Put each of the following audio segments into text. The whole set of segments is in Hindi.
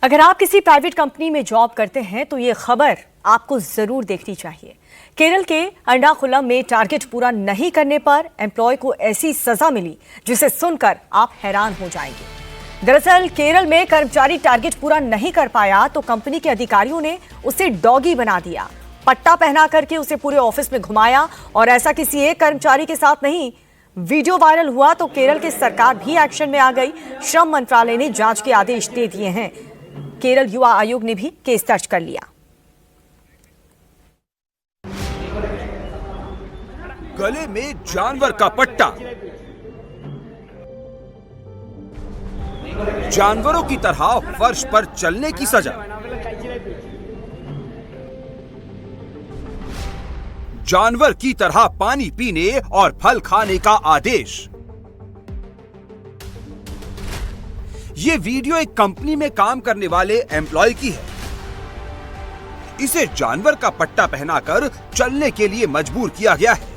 अगर आप किसी प्राइवेट कंपनी में जॉब करते हैं तो ये खबर आपको जरूर देखनी चाहिए। केरल के एर्नाकुलम में टारगेट पूरा नहीं करने पर एम्प्लॉय को ऐसी सजा मिली जिसे सुनकर आप हैरान हो जाएंगे। दरअसल केरल में कर्मचारी टारगेट पूरा नहीं कर पाया तो कंपनी के अधिकारियों ने उसे डॉगी बना दिया, पट्टा पहना करके उसे पूरे ऑफिस में घुमाया। और ऐसा किसी एक कर्मचारी के साथ नहीं, वीडियो वायरल हुआ तो केरल की सरकार भी एक्शन में आ गई। श्रम मंत्रालय ने जांच के आदेश दे दिए हैं। केरल युवा आयोग ने भी केस दर्ज कर लिया। गले में जानवर का पट्टा, जानवरों की तरह फर्श पर चलने की सजा, जानवर की तरह पानी पीने और फल खाने का आदेश। ये वीडियो एक कंपनी में काम करने वाले एम्प्लॉय की है। इसे जानवर का पट्टा पहनाकर चलने के लिए मजबूर किया गया है।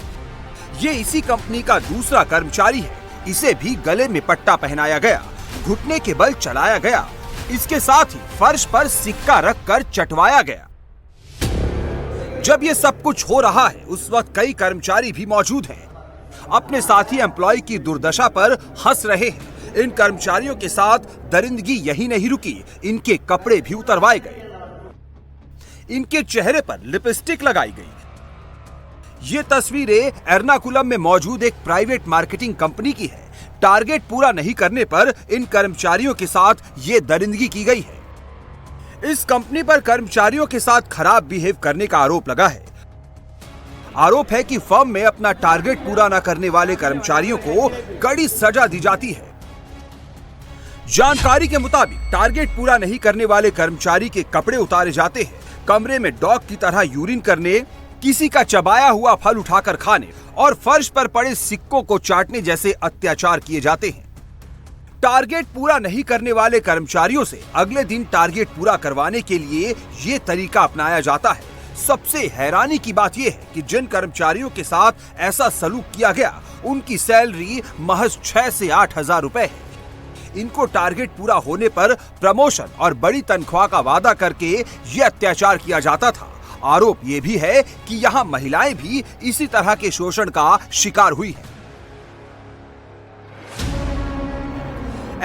ये इसी कंपनी का दूसरा कर्मचारी है। इसे भी गले में पट्टा पहनाया गया, घुटने के बल चलाया गया। इसके साथ ही फर्श पर सिक्का रखकर चटवाया गया। जब ये सब कुछ हो रहा है उस वक्त कई कर्मचारी भी मौजूद हैं। अपने साथी एम्प्लॉय की दुर्दशा पर हंस रहे हैं। इन कर्मचारियों के साथ दरिंदगी यही नहीं रुकी, इनके कपड़े भी उतरवाए गए, इनके चेहरे पर लिपस्टिक लगाई गई। ये तस्वीरें एर्नाकुलम में मौजूद एक प्राइवेट मार्केटिंग कंपनी की है। टारगेट पूरा नहीं करने पर इन कर्मचारियों के साथ ये दरिंदगी की गई है। इस कंपनी पर कर्मचारियों के साथ खराब बिहेव करने का आरोप लगा है। आरोप है कि फर्म में अपना टारगेट पूरा न करने वाले कर्मचारियों को कड़ी सजा दी जाती है। जानकारी के मुताबिक टारगेट पूरा नहीं करने वाले कर्मचारी के कपड़े उतारे जाते हैं, कमरे में डॉग की तरह यूरिन करने, किसी का चबाया हुआ फल उठाकर खाने और फर्श पर पड़े सिक्कों को चाटने जैसे अत्याचार किए जाते हैं। टारगेट पूरा नहीं करने वाले कर्मचारियों से अगले दिन टारगेट पूरा करवाने के लिए ये तरीका अपनाया जाता है। सबसे हैरानी की बात यह है कि जिन कर्मचारियों के साथ ऐसा सलूक किया गया उनकी सैलरी महज 6 से 8 हजार रुपए है। इनको टारगेट पूरा होने पर प्रमोशन और बड़ी तनख्वाह का वादा करके ये अत्याचार किया जाता था। आरोप ये भी है कि यहाँ महिलाएं भी इसी तरह के शोषण का शिकार हुई है।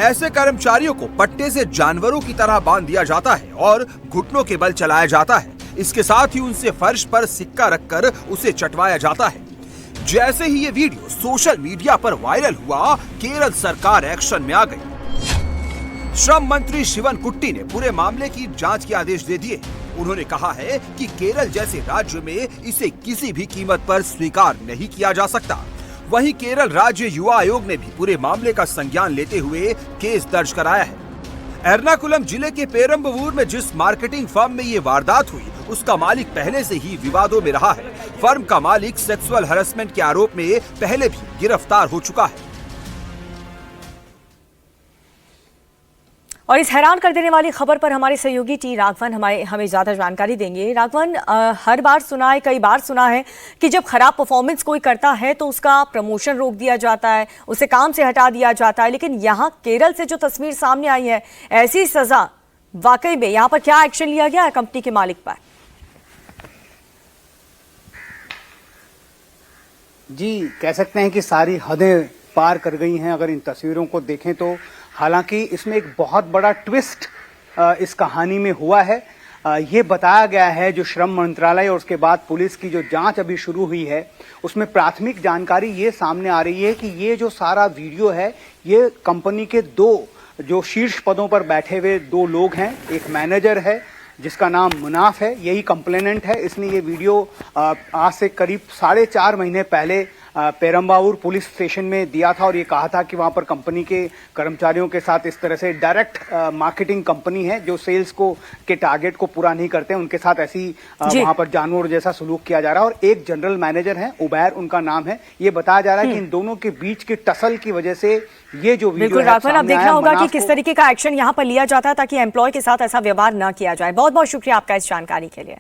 ऐसे कर्मचारियों को पट्टे से जानवरों की तरह बांध दिया जाता है और घुटनों के बल चलाया जाता है। इसके साथ ही उनसे फर्श पर सिक्का रखकर उसे चटवाया जाता है। जैसे ही ये वीडियो सोशल मीडिया पर वायरल हुआ, केरल सरकार एक्शन में आ गई। श्रम मंत्री शिवन कुट्टी ने पूरे मामले की जांच के आदेश दे दिए। उन्होंने कहा है कि केरल जैसे राज्य में इसे किसी भी कीमत पर स्वीकार नहीं किया जा सकता। वहीं केरल राज्य युवा आयोग ने भी पूरे मामले का संज्ञान लेते हुए केस दर्ज कराया है। एर्नाकुलम जिले के पेरम्बवूर में जिस मार्केटिंग फर्म में ये वारदात हुई उसका मालिक पहले से ही विवादों में रहा है। फर्म का मालिक सेक्सुअल हैरेसमेंट के आरोप में पहले भी गिरफ्तार हो चुका है। और इस हैरान कर देने वाली खबर पर हमारे सहयोगी टी राघवन हमें ज्यादा जानकारी देंगे। राघवन, हर बार सुना है, कई बार सुना है कि जब खराब परफॉर्मेंस कोई करता है तो उसका प्रमोशन रोक दिया जाता है, उसे काम से हटा दिया जाता है, लेकिन यहाँ केरल से जो तस्वीर सामने आई है, ऐसी सजा, वाकई में यहाँ पर क्या एक्शन लिया गया है कंपनी के मालिक पर? जी, कह सकते हैं कि सारी हदें पार कर गई हैं अगर इन तस्वीरों को देखें तो। हालांकि इसमें एक बहुत बड़ा ट्विस्ट इस कहानी में हुआ है। ये बताया गया है, जो श्रम मंत्रालय और उसके बाद पुलिस की जो जांच अभी शुरू हुई है उसमें प्राथमिक जानकारी ये सामने आ रही है कि ये जो सारा वीडियो है ये कंपनी के दो जो शीर्ष पदों पर बैठे हुए दो लोग हैं। एक मैनेजर है जिसका नाम मुनाफ है, यही कंप्लेनेंट है। इसने ये वीडियो आज से करीब 4.5 महीने पहले पेरम्बावूर पुलिस स्टेशन में दिया था और ये कहा था कि वहां पर कंपनी के कर्मचारियों के साथ इस तरह से डायरेक्ट मार्केटिंग कंपनी है जो सेल्स को के टारगेट को पूरा नहीं करते, उनके साथ ऐसी वहां पर जानवर जैसा सलूक किया जा रहा है। और एक जनरल मैनेजर है, उबैर उनका नाम है। ये बताया जा रहा है कि इन दोनों के बीच की टसल की वजह से ये जो वीडियो है, अब देखना होगा कि किस तरीके का एक्शन यहाँ पर लिया जाता है ताकि एम्प्लॉय के साथ ऐसा व्यवहार न किया जाए। बहुत बहुत शुक्रिया आपका इस जानकारी के लिए।